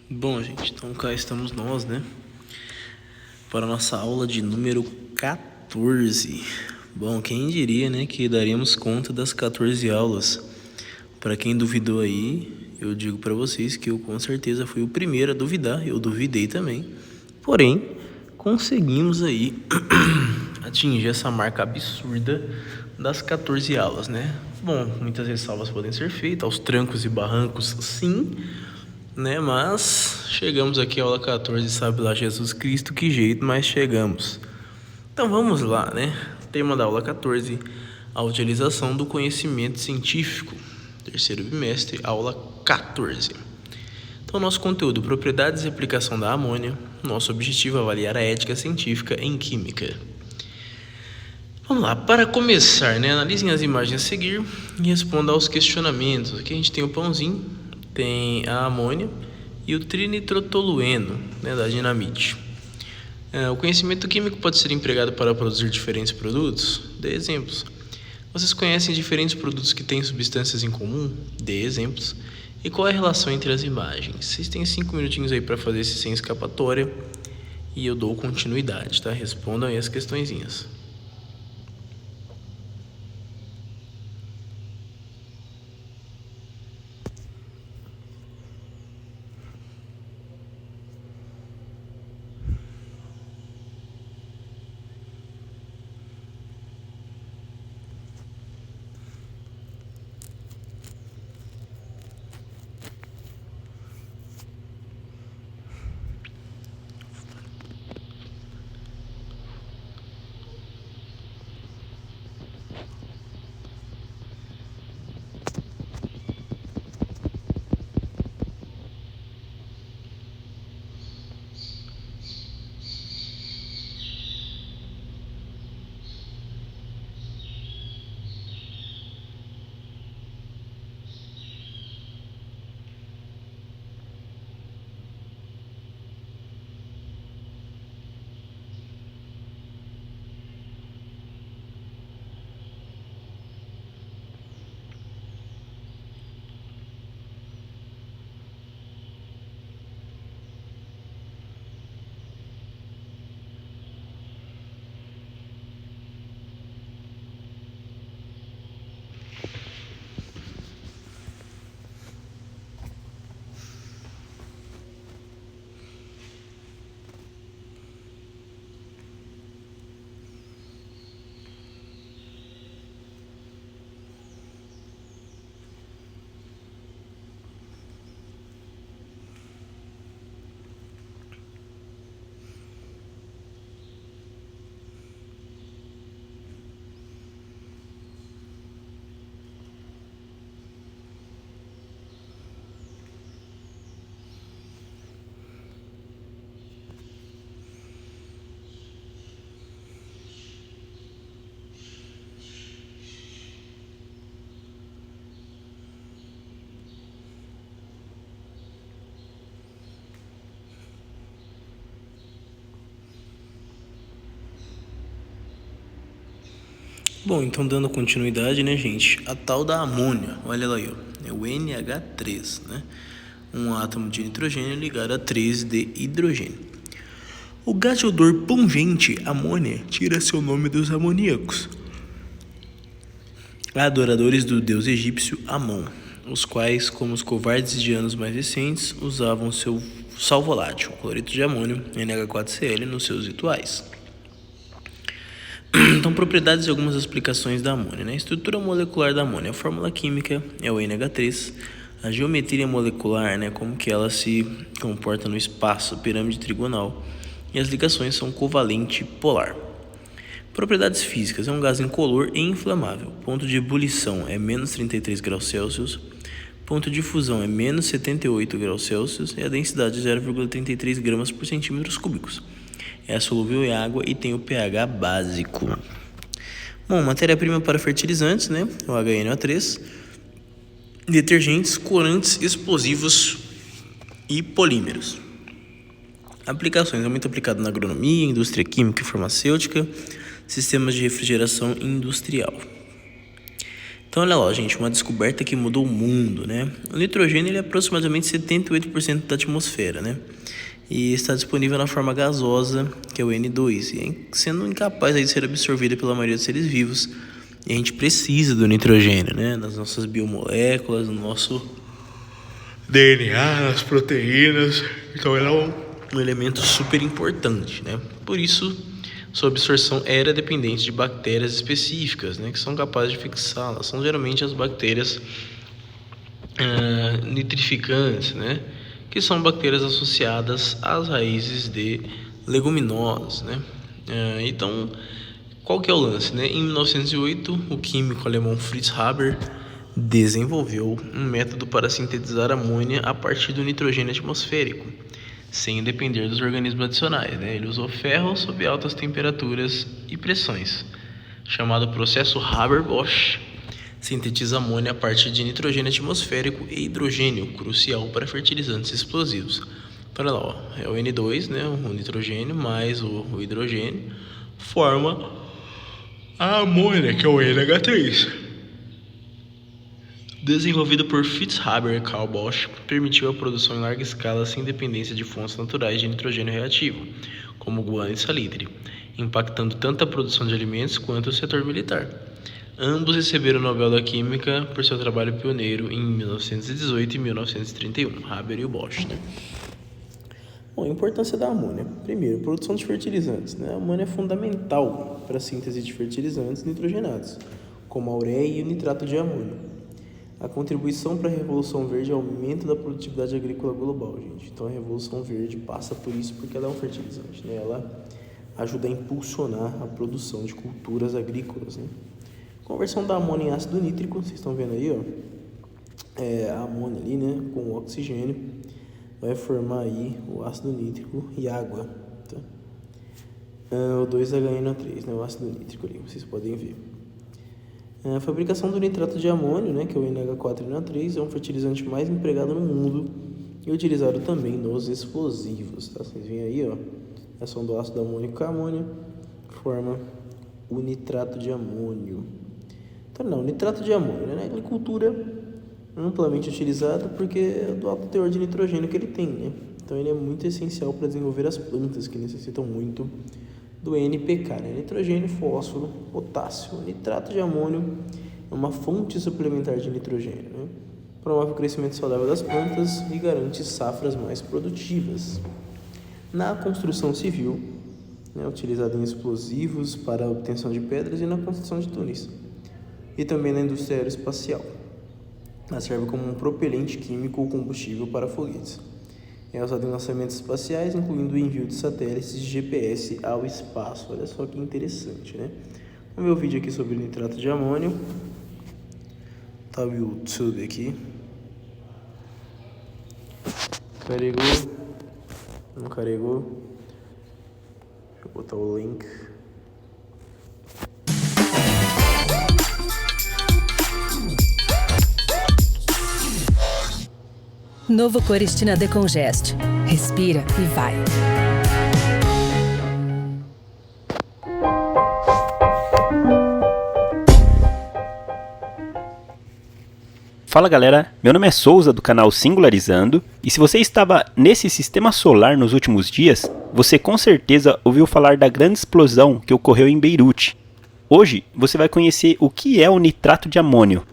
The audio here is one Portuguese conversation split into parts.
Bom, gente, então cá estamos nós, né? Para a nossa aula de número 14. Bom, quem diria, né, que daríamos conta das 14 aulas? Para quem duvidou aí, eu digo para vocês que eu com certeza fui o primeiro a duvidar, eu duvidei também. Porém, conseguimos aí atingir essa marca absurda das 14 aulas, né? Bom, muitas ressalvas podem ser feitas, aos trancos e barrancos, sim, né? Mas chegamos aqui à aula 14, sabe lá Jesus Cristo que jeito, mas chegamos. Então vamos lá, né? Tema da aula 14, a utilização do conhecimento científico. Terceiro bimestre, aula 14. Então, nosso conteúdo, propriedades e aplicação da amônia. Nosso objetivo é avaliar a ética científica em química. Vamos lá, para começar, né? Analisem as imagens a seguir e respondam aos questionamentos. Aqui a gente tem o pãozinho, tem a amônia e o trinitrotolueno, né, da dinamite. O conhecimento químico pode ser empregado para produzir diferentes produtos? Dê exemplos. Vocês conhecem diferentes produtos que têm substâncias em comum? Dê exemplos. E qual é a relação entre as imagens? Vocês têm 5 minutinhos aí para fazer esse sem escapatória e eu dou continuidade, tá? Respondam aí as questõezinhas. Bom, então dando continuidade, né, gente? A tal da amônia, olha ela aí, ó, é o NH3, né? Um átomo de nitrogênio ligado a 3 de hidrogênio. O gás de odor pungente, amônia, tira seu nome dos amoníacos, adoradores do deus egípcio Amon, os quais, como os covardes de anos mais recentes, usavam seu sal volátil, cloreto de amônio, NH4Cl, nos seus rituais. Então, propriedades e algumas explicações da amônia, né? A estrutura molecular da amônia, a fórmula química é o NH3, a geometria molecular, né? Como que ela se comporta no espaço, pirâmide trigonal, e as ligações são covalente polar. Propriedades físicas, é um gás incolor e inflamável, ponto de ebulição é menos 33 graus Celsius, ponto de fusão é menos 78 graus Celsius e a densidade é 0,33 gramas por centímetros cúbicos. É solúvel em água e tem o pH básico. Bom, matéria-prima para fertilizantes, né? O HNO3. Detergentes, corantes, explosivos e polímeros. Aplicações, é muito aplicado na agronomia, indústria química e farmacêutica, sistemas de refrigeração industrial. Então olha lá, gente, uma descoberta que mudou o mundo, né? O nitrogênio ele é aproximadamente 78% da atmosfera, né? E está disponível na forma gasosa, que é o N2, e sendo incapaz de ser absorvida pela maioria dos seres vivos. E a gente precisa do nitrogênio, né? Nas nossas biomoléculas, no nosso DNA, nas proteínas. Então ele é um elemento super importante, né? Por isso, sua absorção era dependente de bactérias específicas, né? Que são capazes de fixá-la. São geralmente as bactérias nitrificantes, né? Que são bactérias associadas às raízes de leguminosas, né? Então, qual que é o lance, né? Em 1908, o químico alemão Fritz Haber desenvolveu um método para sintetizar amônia a partir do nitrogênio atmosférico, sem depender dos organismos adicionais, né? Ele usou ferro sob altas temperaturas e pressões, chamado processo Haber-Bosch. Sintetiza amônia a partir de nitrogênio atmosférico e hidrogênio, crucial para fertilizantes explosivos. Para lá, ó, é o N2, né, o nitrogênio, mais o hidrogênio, forma a amônia, que é o NH3. Desenvolvido por Fritz Haber e Carl Bosch, permitiu a produção em larga escala sem dependência de fontes naturais de nitrogênio reativo, como guano e salitre, impactando tanto a produção de alimentos quanto o setor militar. Ambos receberam o Nobel da Química por seu trabalho pioneiro em 1918 e 1931, Haber e o Bosch, né? Bom, a importância da amônia. Primeiro, produção de fertilizantes, né? A amônia é fundamental para a síntese de fertilizantes nitrogenados, como a ureia e o nitrato de amônio. A contribuição para a Revolução Verde é o aumento da produtividade agrícola global, gente. Então a Revolução Verde passa por isso porque ela é um fertilizante, né? Ela ajuda a impulsionar a produção de culturas agrícolas, né? Conversão da amônia em ácido nítrico, vocês estão vendo aí, ó, a amônia ali, né, com o oxigênio, vai formar aí o ácido nítrico e água, tá? O 2HNO3, né, o ácido nítrico ali, vocês podem ver. A fabricação do nitrato de amônio, né, que é o NH4NO3, é um fertilizante mais empregado no mundo e utilizado também nos explosivos, tá? Vocês veem aí, ó, a ação do ácido amônico com a amônia forma o nitrato de amônio. Então, não, nitrato de amônio, né? Na agricultura amplamente utilizado porque do alto teor de nitrogênio que ele tem, né? Então ele é muito essencial para desenvolver as plantas que necessitam muito do NPK, né? Nitrogênio, fósforo, potássio. Nitrato de amônio é uma fonte suplementar de nitrogênio, né? Promove o crescimento saudável das plantas e garante safras mais produtivas. Na construção civil, né, utilizado em explosivos para a obtenção de pedras e na construção de túneis. E também na indústria aeroespacial. Ela serve como um propelente químico ou combustível para foguetes. É usado em lançamentos espaciais, incluindo o envio de satélites de GPS ao espaço. Olha só que interessante, né? Vamos ver o vídeo aqui sobre nitrato de amônio. Tá o YouTube aqui. Carregou. Não carregou. Deixa eu botar o link. Novo Coristina Decongest. Respira e vai. Fala galera, meu nome é Souza do canal Singularizando e se você estava nesse sistema solar nos últimos dias, você com certeza ouviu falar da grande explosão que ocorreu em Beirute. Hoje você vai conhecer o que é o nitrato de amônio.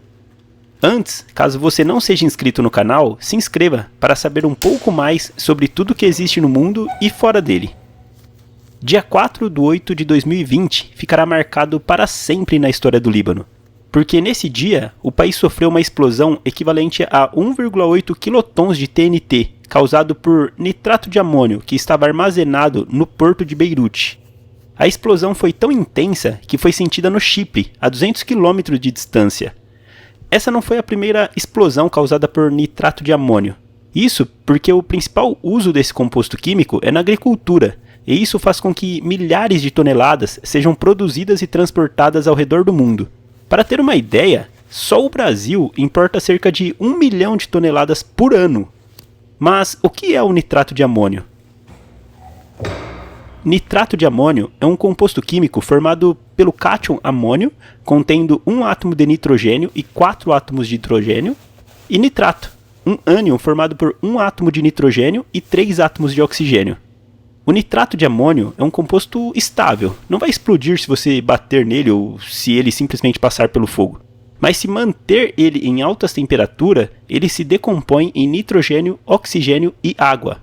Antes, caso você não seja inscrito no canal, se inscreva para saber um pouco mais sobre tudo que existe no mundo e fora dele. Dia 4/8 de 2020 ficará marcado para sempre na história do Líbano, porque nesse dia o país sofreu uma explosão equivalente a 1,8 quilotons de TNT, causado por nitrato de amônio que estava armazenado no porto de Beirute. A explosão foi tão intensa que foi sentida no Chipre, a 200 km de distância. Essa não foi a primeira explosão causada por nitrato de amônio. Isso porque o principal uso desse composto químico é na agricultura, e isso faz com que milhares de toneladas sejam produzidas e transportadas ao redor do mundo. Para ter uma ideia, só o Brasil importa cerca de 1 milhão de toneladas por ano. Mas o que é o nitrato de amônio? Nitrato de amônio é um composto químico formado pelo cátion amônio, contendo um átomo de nitrogênio e 4 átomos de hidrogênio, e nitrato, um ânion formado por um átomo de nitrogênio e 3 átomos de oxigênio. O nitrato de amônio é um composto estável, não vai explodir se você bater nele ou se ele simplesmente passar pelo fogo. Mas se manter ele em altas temperaturas, ele se decompõe em nitrogênio, oxigênio e água.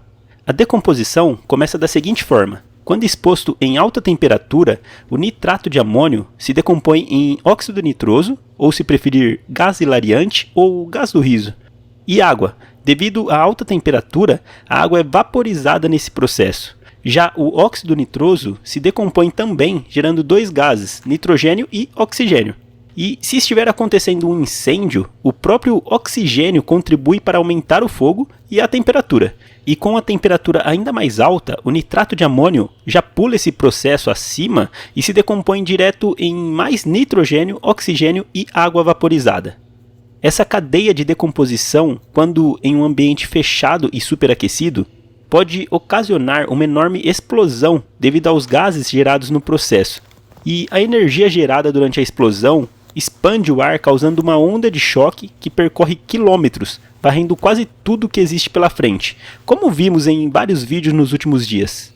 A decomposição começa da seguinte forma: quando exposto em alta temperatura, o nitrato de amônio se decompõe em óxido nitroso, ou se preferir gás hilariante ou gás do riso, e água. Devido à alta temperatura, a água é vaporizada nesse processo. Já o óxido nitroso se decompõe também, gerando 2 gases, nitrogênio e oxigênio. E se estiver acontecendo um incêndio, o próprio oxigênio contribui para aumentar o fogo e a temperatura. E com a temperatura ainda mais alta, o nitrato de amônio já pula esse processo acima e se decompõe direto em mais nitrogênio, oxigênio e água vaporizada. Essa cadeia de decomposição, quando em um ambiente fechado e superaquecido, pode ocasionar uma enorme explosão devido aos gases gerados no processo. E a energia gerada durante a explosão expande o ar, causando uma onda de choque que percorre quilômetros, varrendo quase tudo que existe pela frente, como vimos em vários vídeos nos últimos dias.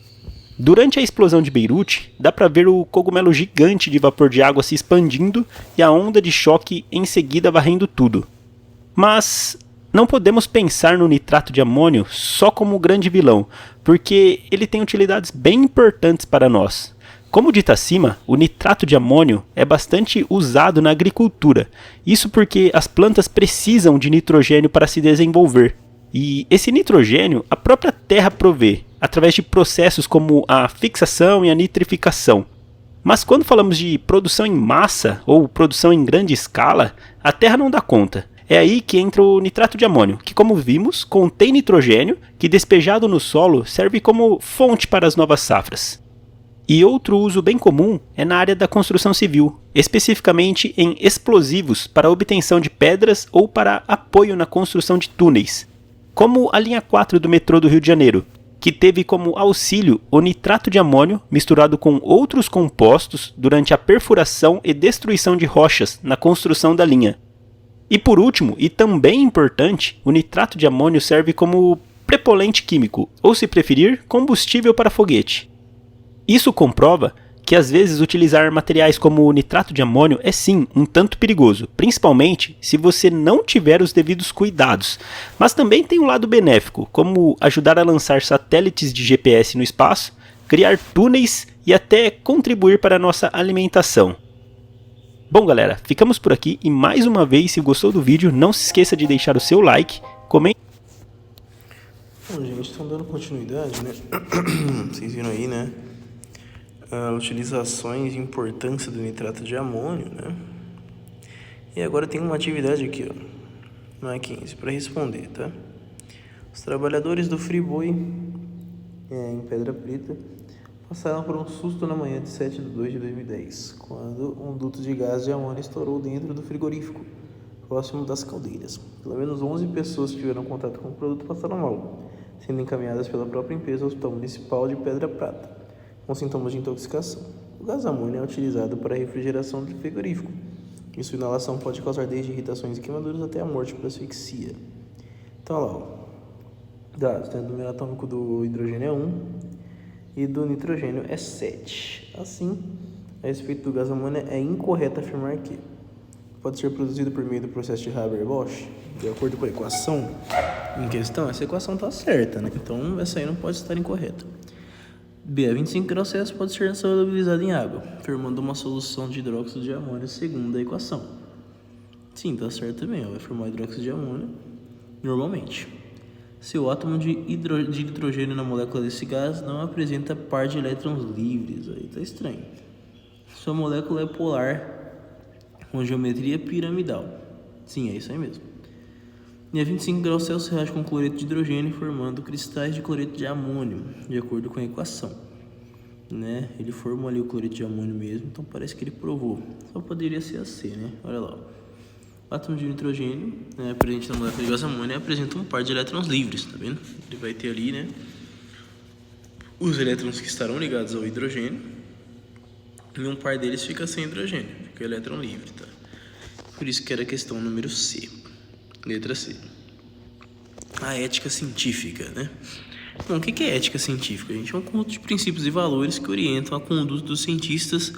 Durante a explosão de Beirute, dá para ver o cogumelo gigante de vapor de água se expandindo e a onda de choque em seguida varrendo tudo. Mas não podemos pensar no nitrato de amônio só como o grande vilão, porque ele tem utilidades bem importantes para nós. Como dito acima, o nitrato de amônio é bastante usado na agricultura, isso porque as plantas precisam de nitrogênio para se desenvolver. E esse nitrogênio a própria terra provê, através de processos como a fixação e a nitrificação. Mas quando falamos de produção em massa ou produção em grande escala, a terra não dá conta. É aí que entra o nitrato de amônio, que, como vimos, contém nitrogênio, que despejado no solo serve como fonte para as novas safras. E outro uso bem comum é na área da construção civil, especificamente em explosivos para obtenção de pedras ou para apoio na construção de túneis, como a linha 4 do metrô do Rio de Janeiro, que teve como auxílio o nitrato de amônio misturado com outros compostos durante a perfuração e destruição de rochas na construção da linha. E por último, e também importante, o nitrato de amônio serve como propelente químico, ou se preferir, combustível para foguete. Isso comprova que às vezes utilizar materiais como o nitrato de amônio é sim um tanto perigoso, principalmente se você não tiver os devidos cuidados. Mas também tem um lado benéfico, como ajudar a lançar satélites de GPS no espaço, criar túneis e até contribuir para a nossa alimentação. Bom galera, ficamos por aqui e mais uma vez, se gostou do vídeo, não se esqueça de deixar o seu like, comente. Bom gente, estão dando continuidade, né? Vocês viram aí, né? Utilizações e importância do nitrato de amônio, né? E agora tem uma atividade aqui, ó, no A15, para responder, tá? Os trabalhadores do Friboi, em Pedra Preta, passaram por um susto na manhã de 7 de 2 de 2010, quando um duto de gás de amônio estourou dentro do frigorífico, próximo das caldeiras. Pelo menos 11 pessoas que tiveram contato com o produto passaram mal, sendo encaminhadas pela própria empresa ao Hospital Municipal de Pedra Prata, com sintomas de intoxicação. O gás amônio é utilizado para a refrigeração do frigorífico, e sua inalação pode causar desde irritações e queimaduras até a morte por asfixia. Então, olha lá, ó. Dados, né? O número atômico do hidrogênio é 1 e do nitrogênio é 7. Assim, a respeito do gás amônio, é incorreto afirmar que pode ser produzido por meio do processo de Haber-Bosch, de acordo com a equação em questão. Essa equação está certa, né? Então, essa aí não pode estar incorreta. B. A 25 graus Celsius pode ser solubilizado em água, formando uma solução de hidróxido de amônio segundo a equação. Sim, está certo também, vai formar hidróxido de amônio normalmente. Se o átomo de nitrogênio na molécula desse gás não apresenta par de elétrons livres, aí tá estranho. Sua molécula é polar, com geometria piramidal. Sim, é isso aí mesmo. E a 25 graus Celsius reage com cloreto de hidrogênio, formando cristais de cloreto de amônio, de acordo com a equação. Né? Ele formou ali o cloreto de amônio mesmo, então parece que ele provou. Só poderia ser assim, né? Olha lá. O átomo de nitrogênio, né, presente na molécula de gás amônio, apresenta um par de elétrons livres, tá vendo? Ele vai ter ali, né, os elétrons que estarão ligados ao hidrogênio e um par deles fica sem hidrogênio, fica o elétron livre, tá? Por isso que era a questão número C, letra C. A ética científica, né? Bom, o que é ética científica? É um conjunto de princípios e valores que orientam a conduta dos cientistas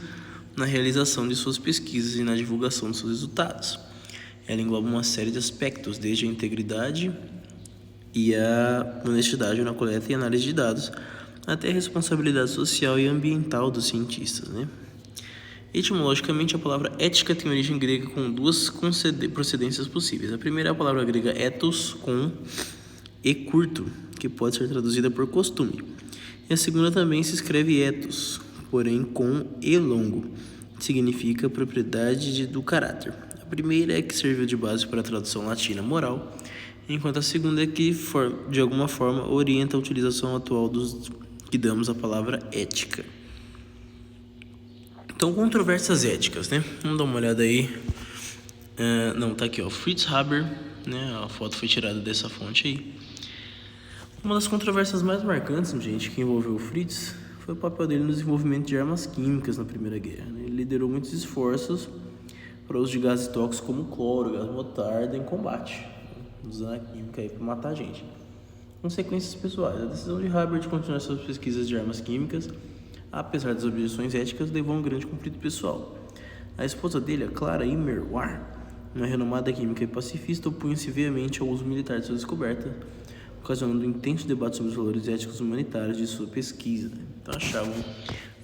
na realização de suas pesquisas e na divulgação de seus resultados. Ela engloba uma série de aspectos, desde a integridade e a honestidade na coleta e análise de dados, até a responsabilidade social e ambiental dos cientistas, né? Etimologicamente, a palavra ética tem origem grega com duas procedências possíveis. A primeira é a palavra grega ethos, com e curto, que pode ser traduzida por costume. E a segunda também se escreve ethos, porém com e longo, que significa propriedade do caráter. A primeira é que serviu de base para a tradução latina moral, enquanto a segunda é que, de alguma forma, orienta a utilização atual que damos à palavra ética. Então, controvérsias éticas, né? Vamos dar uma olhada aí. Tá aqui, ó, Fritz Haber, né? A foto foi tirada dessa fonte aí. Uma das controvérsias mais marcantes, gente, que envolveu o Fritz foi o papel dele no desenvolvimento de armas químicas na Primeira Guerra, né? Ele liderou muitos esforços para o uso de gases tóxicos como cloro, gás mostarda em combate, né? Usando a química aí para matar a gente. Consequências pessoais. A decisão de Haber de continuar suas pesquisas de armas químicas, apesar das objeções éticas, levou a um grande conflito pessoal. A esposa dele, a Clara Immerwahr, uma renomada química e pacifista, opunha-se veemente ao uso militar de sua descoberta, ocasionando um intenso debate sobre os valores éticos e humanitários de sua pesquisa. Então achavam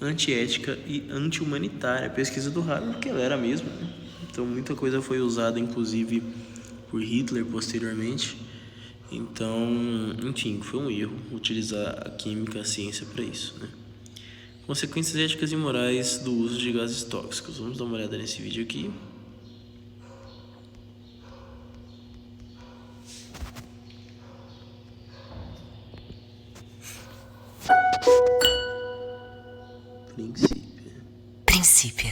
antiética e anti-humanitária a pesquisa do Haber, porque ela era mesmo, né? Então muita coisa foi usada, inclusive, por Hitler posteriormente. Então, enfim, foi um erro utilizar a química, a ciência para isso, né? Consequências éticas e morais do uso de gases tóxicos. Vamos dar uma olhada nesse vídeo aqui. Princípio.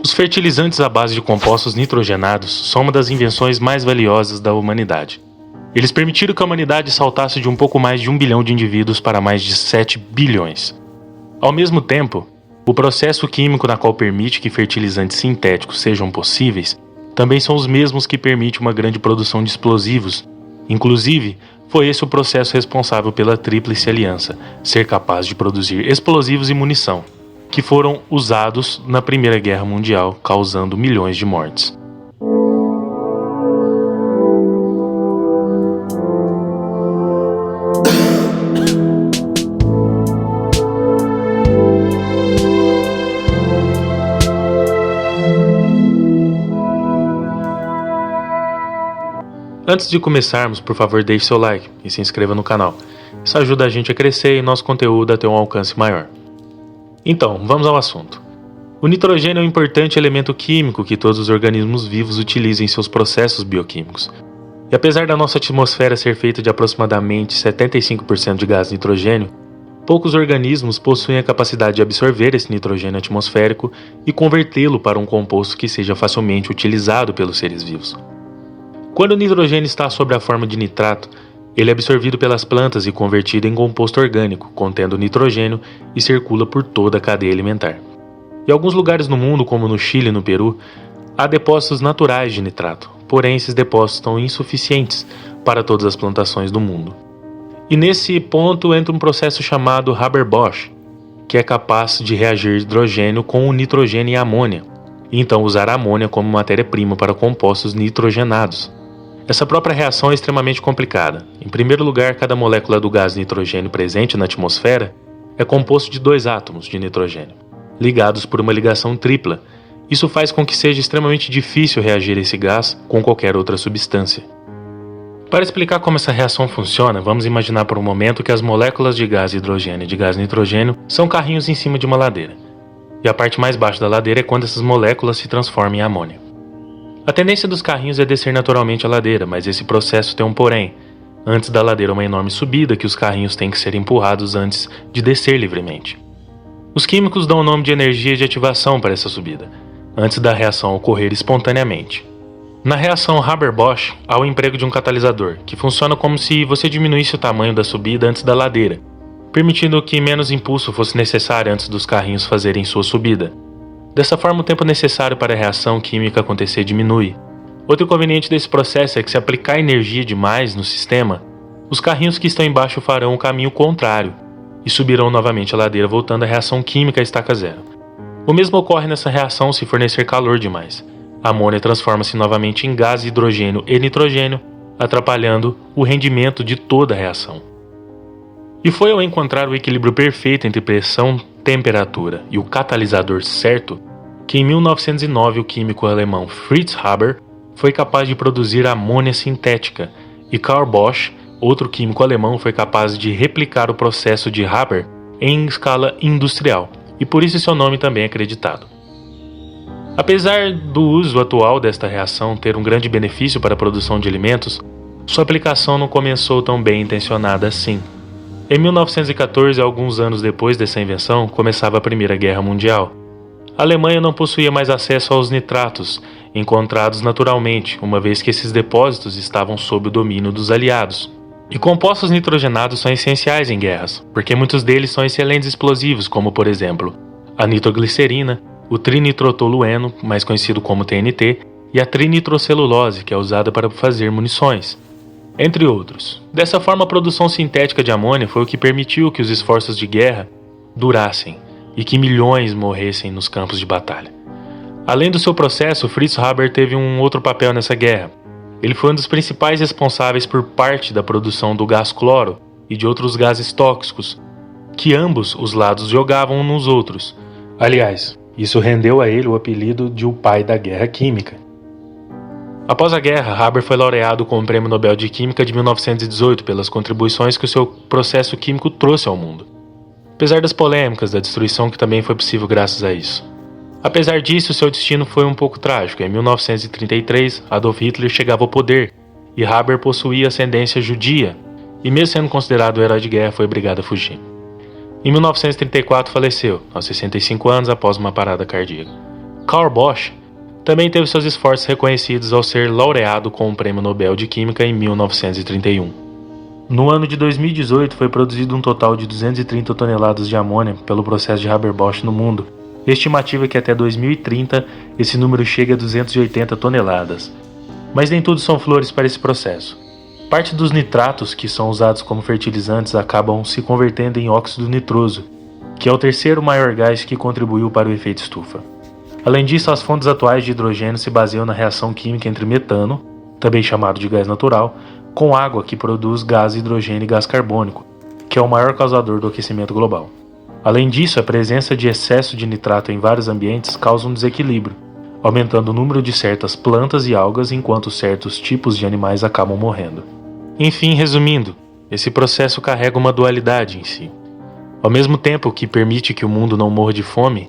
Os fertilizantes à base de compostos nitrogenados são uma das invenções mais valiosas da humanidade. Eles permitiram que a humanidade saltasse de um pouco mais de 1 bilhão de indivíduos para mais de 7 bilhões. Ao mesmo tempo, o processo químico na qual permite que fertilizantes sintéticos sejam possíveis também são os mesmos que permitem uma grande produção de explosivos. Inclusive, foi esse o processo responsável pela Tríplice Aliança, ser capaz de produzir explosivos e munição, que foram usados na Primeira Guerra Mundial, causando milhões de mortes. Antes de começarmos, por favor, deixe seu like e se inscreva no canal. Isso ajuda a gente a crescer e nosso conteúdo a ter um alcance maior. Então, vamos ao assunto. O nitrogênio é um importante elemento químico que todos os organismos vivos utilizam em seus processos bioquímicos. E apesar da nossa atmosfera ser feita de aproximadamente 75% de gás nitrogênio, poucos organismos possuem a capacidade de absorver esse nitrogênio atmosférico e convertê-lo para um composto que seja facilmente utilizado pelos seres vivos. Quando o nitrogênio está sob a forma de nitrato, ele é absorvido pelas plantas e convertido em composto orgânico, contendo nitrogênio, e circula por toda a cadeia alimentar. Em alguns lugares no mundo, como no Chile e no Peru, há depósitos naturais de nitrato, porém esses depósitos estão insuficientes para todas as plantações do mundo. E nesse ponto entra um processo chamado Haber-Bosch, que é capaz de reagir hidrogênio com o nitrogênio e a amônia, e então usar a amônia como matéria-prima para compostos nitrogenados. Essa própria reação é extremamente complicada. Em primeiro lugar, cada molécula do gás nitrogênio presente na atmosfera é composto de 2 átomos de nitrogênio, ligados por uma ligação tripla. Isso faz com que seja extremamente difícil reagir esse gás com qualquer outra substância. Para explicar como essa reação funciona, vamos imaginar por um momento que as moléculas de gás hidrogênio e de gás nitrogênio são carrinhos em cima de uma ladeira. E a parte mais baixa da ladeira é quando essas moléculas se transformam em amônia. A tendência dos carrinhos é descer naturalmente a ladeira, mas esse processo tem um porém. Antes da ladeira uma enorme subida que os carrinhos têm que ser empurrados antes de descer livremente. Os químicos dão o nome de energia de ativação para essa subida. antes da reação ocorrer espontaneamente. Na reação Haber-Bosch, há o emprego de um catalisador, que funciona como se você diminuísse o tamanho da subida antes da ladeira, permitindo que menos impulso fosse necessário antes dos carrinhos fazerem sua subida. Dessa forma, o tempo necessário para a reação química acontecer diminui. Outro inconveniente desse processo é que, se aplicar energia demais no sistema, os carrinhos que estão embaixo farão o caminho contrário e subirão novamente a ladeira, voltando à reação química à estaca zero. O mesmo ocorre nessa reação se fornecer calor demais. A amônia transforma-se novamente em gás, hidrogênio e nitrogênio, atrapalhando o rendimento de toda a reação. E foi ao encontrar o equilíbrio perfeito entre pressão, temperatura e o catalisador certo que em 1909 o químico alemão Fritz Haber foi capaz de produzir amônia sintética e Carl Bosch, outro químico alemão, foi capaz de replicar o processo de Haber em escala industrial, e por isso seu nome também é acreditado. Apesar do uso atual desta reação ter um grande benefício para a produção de alimentos, sua aplicação não começou tão bem intencionada assim. Em 1914, alguns anos depois dessa invenção, começava a Primeira Guerra Mundial. A Alemanha não possuía mais acesso aos nitratos, encontrados naturalmente, uma vez que esses depósitos estavam sob o domínio dos aliados. E compostos nitrogenados são essenciais em guerras, porque muitos deles são excelentes explosivos, como por exemplo, a nitroglicerina, o trinitrotolueno, mais conhecido como TNT, e a trinitrocelulose, que é usada para fazer munições, entre outros. Dessa forma, a produção sintética de amônia foi o que permitiu que os esforços de guerra durassem e que milhões morressem nos campos de batalha. Além do seu processo, Fritz Haber teve um outro papel nessa guerra. Ele foi um dos principais responsáveis por parte da produção do gás cloro e de outros gases tóxicos, que ambos os lados jogavam uns nos outros. Aliás, isso rendeu a ele o apelido de o pai da guerra química. Após a guerra, Haber foi laureado com o Prêmio Nobel de Química de 1918 pelas contribuições que o seu processo químico trouxe ao mundo. Apesar das polêmicas, da destruição que também foi possível graças a isso. Apesar disso, seu destino foi um pouco trágico. Em 1933, Adolf Hitler chegava ao poder e Haber possuía ascendência judia e, mesmo sendo considerado um herói de guerra, foi obrigado a fugir. Em 1934 faleceu, aos 65 anos, após uma parada cardíaca. Carl Bosch também teve seus esforços reconhecidos ao ser laureado com o Prêmio Nobel de Química em 1931. No ano de 2018 foi produzido um total de 230 toneladas de amônia pelo processo de Haber-Bosch no mundo. A estimativa é que até 2030 esse número chegue a 280 toneladas. Mas nem tudo são flores para esse processo. Parte dos nitratos que são usados como fertilizantes acabam se convertendo em óxido nitroso, que é o terceiro maior gás que contribuiu para o efeito estufa. Além disso, as fontes atuais de hidrogênio se baseiam na reação química entre metano, também chamado de gás natural, com água, que produz gás hidrogênio e gás carbônico, que é o maior causador do aquecimento global. Além disso, a presença de excesso de nitrato em vários ambientes causa um desequilíbrio, aumentando o número de certas plantas e algas enquanto certos tipos de animais acabam morrendo. Enfim, resumindo, esse processo carrega uma dualidade em si. Ao mesmo tempo que permite que o mundo não morra de fome,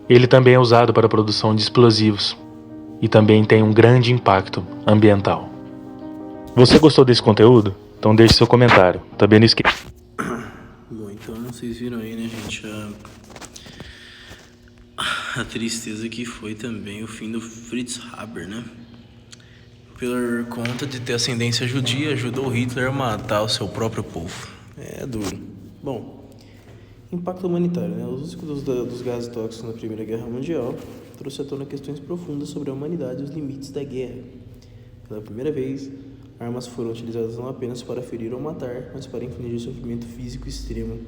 ele também é usado para a produção de explosivos e também tem um grande impacto ambiental. Você gostou desse conteúdo? Então deixe seu comentário. Também não esqueça. Bom, então vocês viram aí, né, gente, a tristeza que foi também o fim do Fritz Haber, né? Por conta de ter ascendência judia, ajudou Hitler a matar o seu próprio povo. É duro. Bom, impacto humanitário, né? Os usos dos gases tóxicos na Primeira Guerra Mundial trouxe à tona questões profundas sobre a humanidade e os limites da guerra. Pela primeira vez, armas foram utilizadas não apenas para ferir ou matar, mas para infligir sofrimento físico extremo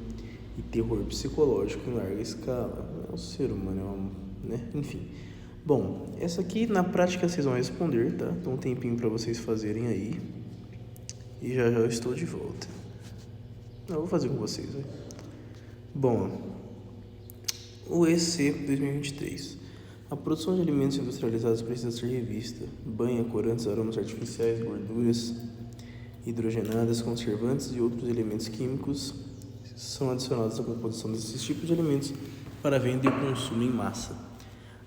e terror psicológico em larga escala. O ser humano né? Enfim. Bom, essa aqui na prática vocês vão responder, tá? Então um tempinho para vocês fazerem aí. E já eu estou de volta. Eu vou fazer com vocês, né? Bom, o EC 2023. A produção de alimentos industrializados precisa ser revista. Banha, corantes, aromas artificiais, gorduras hidrogenadas, conservantes e outros elementos químicos são adicionados à composição desses tipos de alimentos para venda e consumo em massa.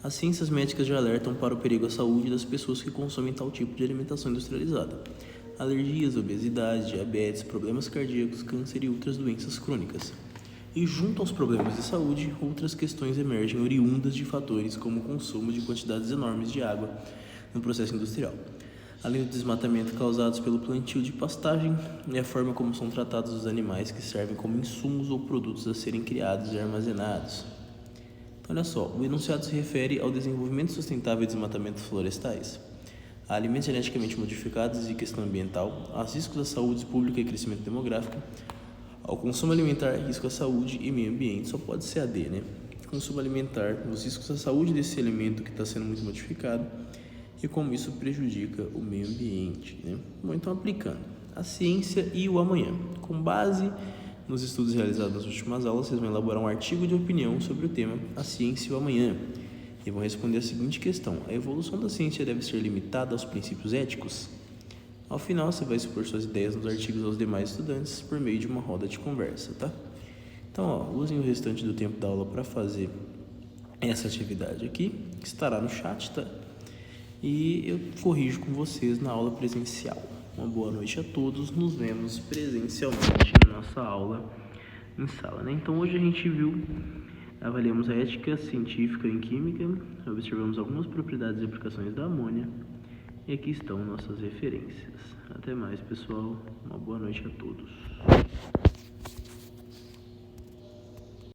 As ciências médicas já alertam para o perigo à saúde das pessoas que consomem tal tipo de alimentação industrializada. Alergias, obesidade, diabetes, problemas cardíacos, câncer e outras doenças crônicas. E junto aos problemas de saúde, outras questões emergem oriundas de fatores como o consumo de quantidades enormes de água no processo industrial, além do desmatamento causados pelo plantio de pastagem e a forma como são tratados os animais que servem como insumos ou produtos a serem criados e armazenados. Então, olha só, o enunciado se refere ao desenvolvimento sustentável e desmatamentos florestais, a alimentos geneticamente modificados e questão ambiental, aos riscos à saúde pública e crescimento demográfico, ao consumo alimentar, risco à saúde e meio ambiente. Só pode ser AD, né? Consumo alimentar, os riscos à saúde desse alimento que está sendo muito modificado e como isso prejudica o meio ambiente, né? Bom, então aplicando a ciência e o amanhã. Com base nos estudos realizados nas últimas aulas, vocês vão elaborar um artigo de opinião sobre o tema a ciência e o amanhã e vão responder a seguinte questão: a evolução da ciência deve ser limitada aos princípios éticos? Ao final, você vai expor suas ideias nos artigos aos demais estudantes por meio de uma roda de conversa, tá? Então, usem o restante do tempo da aula para fazer essa atividade aqui, que estará no chat, tá? E eu corrijo com vocês na aula presencial. Uma boa noite a todos, nos vemos presencialmente na nossa aula em sala, né? Então, hoje a gente avaliamos a ética científica em química, observamos algumas propriedades e aplicações da amônia, e aqui estão nossas referências. Até mais, pessoal. Uma boa noite a todos.